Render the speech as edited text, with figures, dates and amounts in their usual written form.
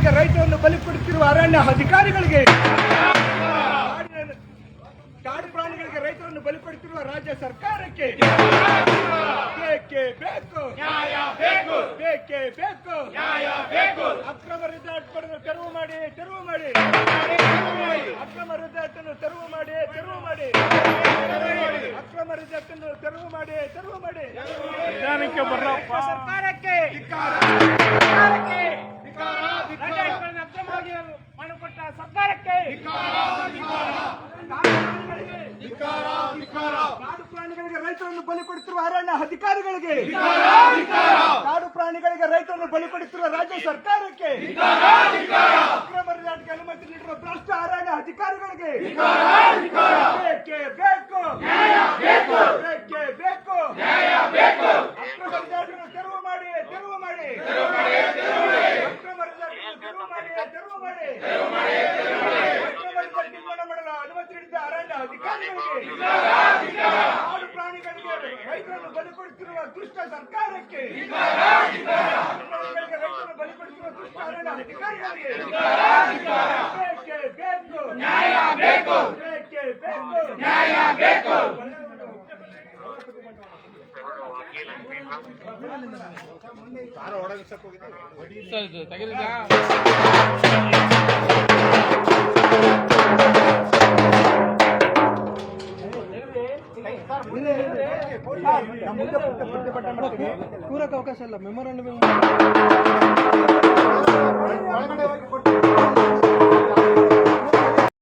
ಪ್ರಾಣಿಗಳಿಗೆ ರೈತರನ್ನು ಬಲಿ ಕೊಡುತ್ತಿರುವ ಅರಣ್ಯ ಅಧಿಕಾರಿಗಳಿಗೆ, ಕಾಡು ಪ್ರಾಣಿಗಳಿಗೆ ರೈತರನ್ನು ಬಲಿ ಕೊಡುತ್ತಿರುವ ರಾಜ್ಯ ಸರ್ಕಾರಕ್ಕೆ ಬೇಕೇ ಬೇಕು, ಬೇಕೇ ಬೇಕು. ಅಕ್ರಮ ರಿಸಾರ್ಟ್ಗಳನ್ನು ತೆರವು ಮಾಡಿ, ಅಕ್ರಮ ರಿಸಾರ್ಟನ್ನು ತೆರವು ಮಾಡಿ, ಅಕ್ರಮ ರಿಸಾರ್ಟನ್ನು ತೆರವು ಮಾಡಿ. ನಿಧಾನಕ್ಕೆ ಬರಪ್ಪ. ಸರ್ಕಾರಕ್ಕೆ ಅಕ್ರಮವಾಗಿ ಮಾಡಿಕೊಟ್ಟ ಸರ್ಕಾರಕ್ಕೆ, ಕಾಡು ಪ್ರಾಣಿಗಳಿಗೆ ರೈತರನ್ನು ಬಲಿ ಕೊಡುತ್ತಿರುವ ಅರಣ್ಯ ಅಧಿಕಾರಿಗಳಿಗೆ, ಕಾಡು ಪ್ರಾಣಿಗಳಿಗೆ ರೈತರನ್ನು ಬಲಿ ಕೊಡುತ್ತಿರುವ ರಾಜ್ಯ ಸರ್ಕಾರಕ್ಕೆ, ಅಕ್ರಮ ರಿಸಾರ್ಟ್ಗೆ ಅನುಮತಿ ನೀಡಿರುವ ಭ್ರಷ್ಟ ಅರಣ್ಯ ಅಧಿಕಾರಿಗಳಿಗೆ ಬೇಕೇ ಬೇಕು, ಬೇಕೇ ಬೇಕು. ಅಕ್ರಮ ರಿಸಾರ್ಟ್ಗಳನ್ನು ತೆರವು ಮಾಡಿ, ಅಕ್ರಮ ರಿಸಾರ್ಟ್ಗಳನ್ನು ತೆರವು ಮಾಡಿ. ಅಕ್ರಮ ರಿಸಾರ್ಟ್ ನಿರ್ಮಾಣ ಮಾಡಲು ಅನುಮತಿ ನೀಡಿದ ಅರಣ್ಯ ಅಧಿಕಾರಿಗಳಿಗೆ, ಕಾಡು ಪ್ರಾಣಿಗಳಿಗೆ ರೈತರನ್ನು ಬಲಿ ಕೊಡುತ್ತಿರುವ ದುಷ್ಟ ಸರ್ಕಾರಕ್ಕೆ, ಪ್ರಾಣಿಗಳಿಗೆ ರೈತರನ್ನು ಬಲಿ ಕೊಡುತ್ತಿರುವ ದುಷ್ಟ ಅರಣ್ಯ ಅಧಿಕಾರಿಗಳಿಗೆ ಬೇಕೇ ಬೇಕು, ಬೇಕೇ ಬೇಕು. ಪೂರಕ ಅವಕಾಶ ಇಲ್ಲ. ಮೆಮೊರಾಂಡಮ್